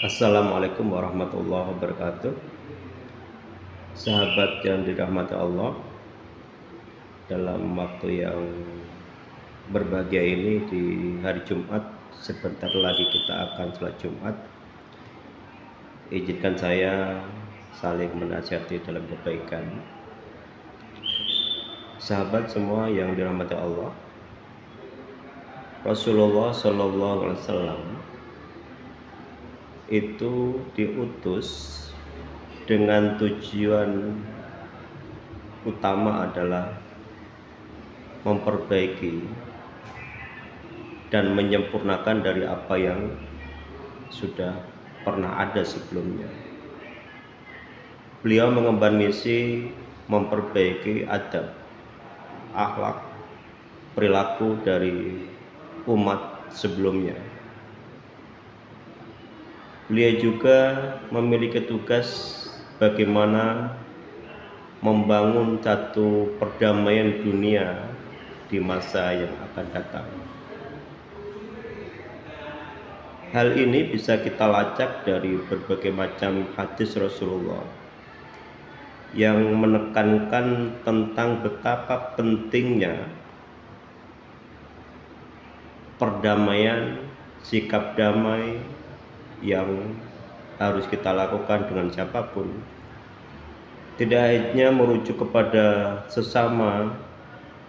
Assalamualaikum warahmatullahi wabarakatuh. Sahabat yang dirahmati Allah, dalam waktu yang berbahagia ini di hari Jumat, sebentar lagi kita akan sholat Jumat. Izinkan saya saling menasihati dalam kebaikan. Sahabat semua yang dirahmati Allah, Rasulullah Shallallahu Alaihi Wasallam itu diutus dengan tujuan utama adalah memperbaiki dan menyempurnakan dari apa yang sudah pernah ada sebelumnya. Beliau mengemban misi memperbaiki adab, akhlak, perilaku dari umat sebelumnya. Beliau juga memiliki tugas bagaimana membangun satu perdamaian dunia di masa yang akan datang. Hal ini bisa kita lacak dari berbagai macam hadis Rasulullah yang menekankan tentang betapa pentingnya perdamaian, sikap damai yang harus kita lakukan dengan siapapun. Tidak hanya merujuk kepada sesama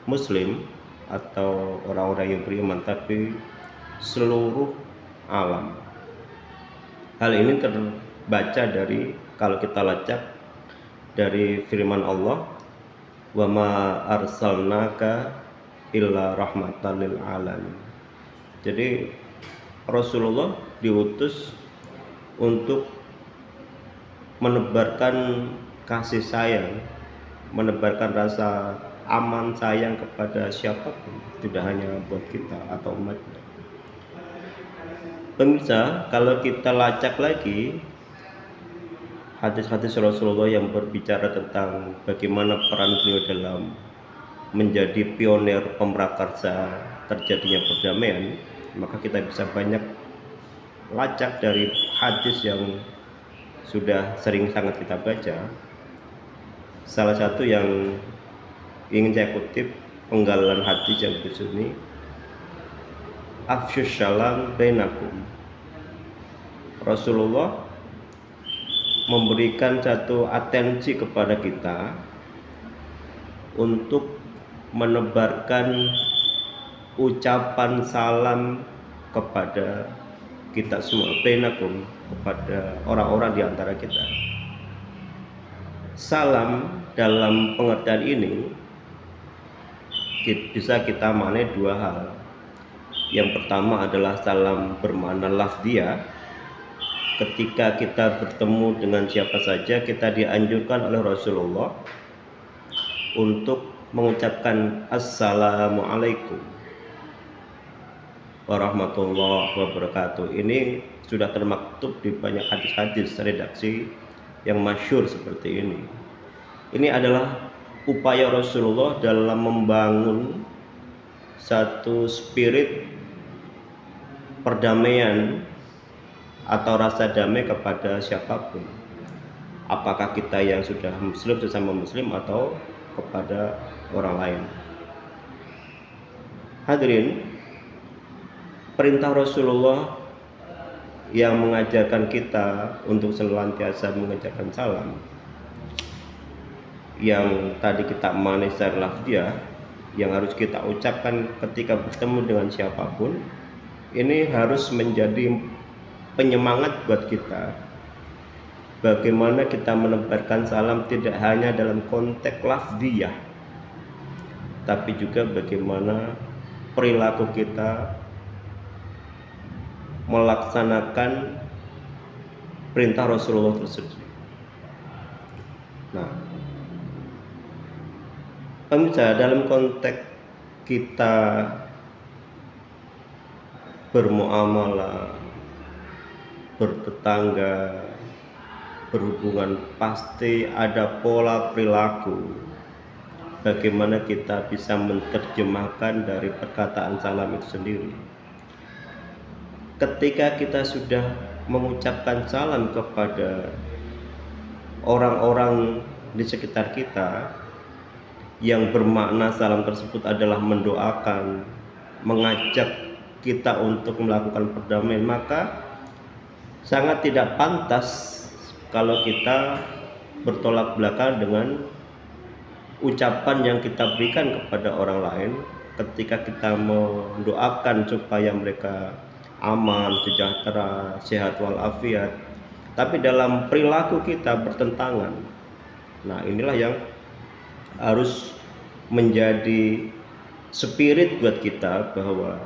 muslim atau orang-orang yang beriman, tapi seluruh alam. Hal ini terbaca dari, kalau kita lacak dari firman Allah, wa ma arsalnaka illa rahmatan lil alamin. Jadi Rasulullah diutus untuk menebarkan kasih sayang, menebarkan rasa aman sayang kepada siapapun, tidak hanya buat kita atau umatnya. Pemirsa, kalau kita lacak lagi hadis-hadis Rasulullah yang berbicara tentang bagaimana peran beliau dalam menjadi pionir pemrakarsa terjadinya perdamaian, maka kita bisa banyak lacak dari hadis yang sudah sering sangat kita baca. Salah satu yang ingin saya kutip penggalan hadis yang bersuni, afsyus syalam bainakum. Rasulullah memberikan satu atensi kepada kita untuk menebarkan ucapan salam kepada kita semua, bainakum, kepada orang-orang di antara kita. Salam dalam pengertian ini bisa kita maknai dua hal. Yang pertama adalah salam bermakna lafziyah. Ketika kita bertemu dengan siapa saja, kita dianjurkan oleh Rasulullah untuk mengucapkan assalamualaikum warahmatullahi wabarakatuh. Ini sudah termaktub di banyak hadis-hadis redaksi yang masyhur seperti ini. Ini adalah upaya Rasulullah dalam membangun satu spirit perdamaian atau rasa damai kepada siapapun, apakah kita yang sudah muslim sesama muslim atau kepada orang lain. Hadirin, perintah Rasulullah yang mengajarkan kita untuk senantiasa mengucapkan salam, yang tadi kita maknai secara lafziyah, yang harus kita ucapkan ketika bertemu dengan siapapun, ini harus menjadi penyemangat buat kita. Bagaimana kita menebarkan salam tidak hanya dalam konteks lafziyah, tapi juga bagaimana perilaku kita melaksanakan perintah Rasulullah tersebut. Nah, pemirsa, dalam konteks kita bermuamalah, bertetangga, berhubungan, pasti ada pola perilaku. Bagaimana kita bisa menerjemahkan dari perkataan salam itu sendiri. Ketika kita sudah mengucapkan salam kepada orang-orang di sekitar kita, yang bermakna salam tersebut adalah mendoakan, mengajak kita untuk melakukan perdamaian, maka sangat tidak pantas kalau kita bertolak belakang dengan ucapan yang kita berikan kepada orang lain ketika kita mendoakan supaya mereka aman, sejahtera, sehat walafiat, tapi dalam perilaku kita bertentangan. Nah, inilah yang harus menjadi spirit buat kita, bahwa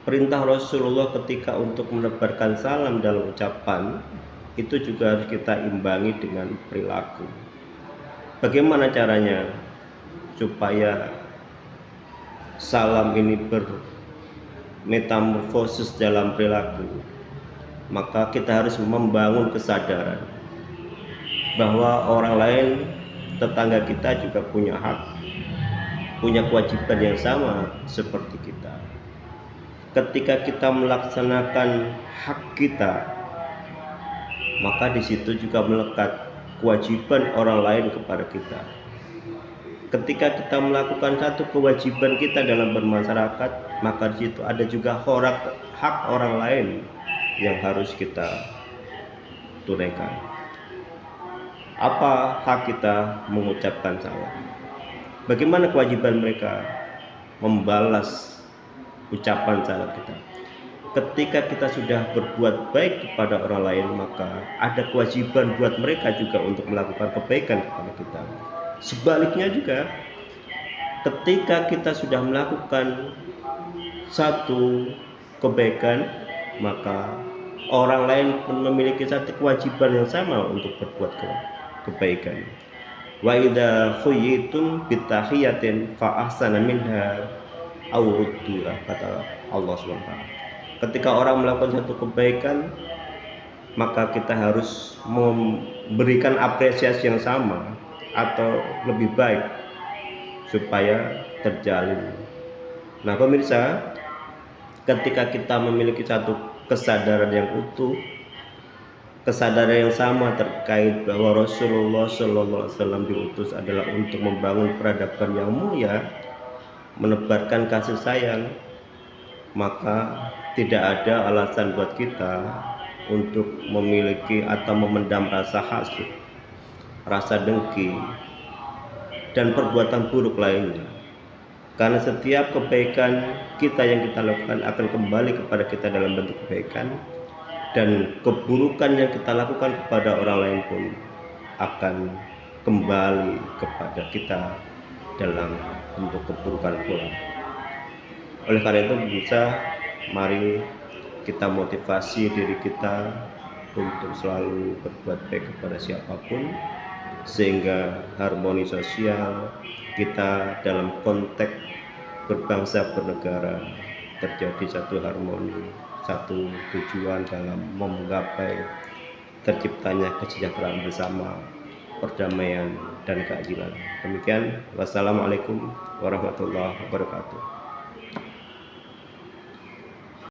perintah Rasulullah ketika untuk menebarkan salam dalam ucapan itu juga harus kita imbangi dengan perilaku. Bagaimana caranya supaya salam ini bermetamorfosis dalam perilaku? Maka kita harus membangun kesadaran bahwa orang lain, tetangga kita juga punya hak, punya kewajiban yang sama seperti kita. Ketika kita melaksanakan hak kita, maka di situ juga melekat kewajiban orang lain kepada kita. Ketika kita melakukan satu kewajiban kita dalam bermasyarakat, maka di situ ada juga hak orang lain yang harus kita tunaikan. Apa hak kita mengucapkan salam? Bagaimana kewajiban mereka membalas ucapan salam kita? Ketika kita sudah berbuat baik kepada orang lain, maka ada kewajiban buat mereka juga untuk melakukan kebaikan kepada kita. Sebaliknya juga, ketika kita sudah melakukan satu kebaikan, maka orang lain pun memiliki satu kewajiban yang sama untuk berbuat kebaikan. Wa idza khuyyitum bitahiyatin fa ahsana minha aw rudduha, kata Allah SWT. Ketika orang melakukan satu kebaikan, maka kita harus memberikan apresiasi yang sama atau lebih baik supaya terjalin. Nah, pemirsa, ketika kita memiliki satu kesadaran yang utuh, kesadaran yang sama terkait bahwa Rasulullah SAW diutus adalah untuk membangun peradaban yang mulia, menebarkan kasih sayang, maka tidak ada alasan buat kita untuk memiliki atau memendam rasa hasad, rasa dengki, dan perbuatan buruk lainnya. Karena setiap kebaikan kita yang kita lakukan akan kembali kepada kita dalam bentuk kebaikan, dan keburukan yang kita lakukan kepada orang lain pun akan kembali kepada kita dalam bentuk keburukan pula. Oleh karena itu, bisa mari kita motivasi diri kita untuk selalu berbuat baik kepada siapapun, sehingga harmoni sosial kita dalam konteks berbangsa bernegara terjadi satu harmoni, satu tujuan dalam menggapai terciptanya kesejahteraan bersama, perdamaian dan keadilan. Demikian, wassalamualaikum warahmatullahi wabarakatuh.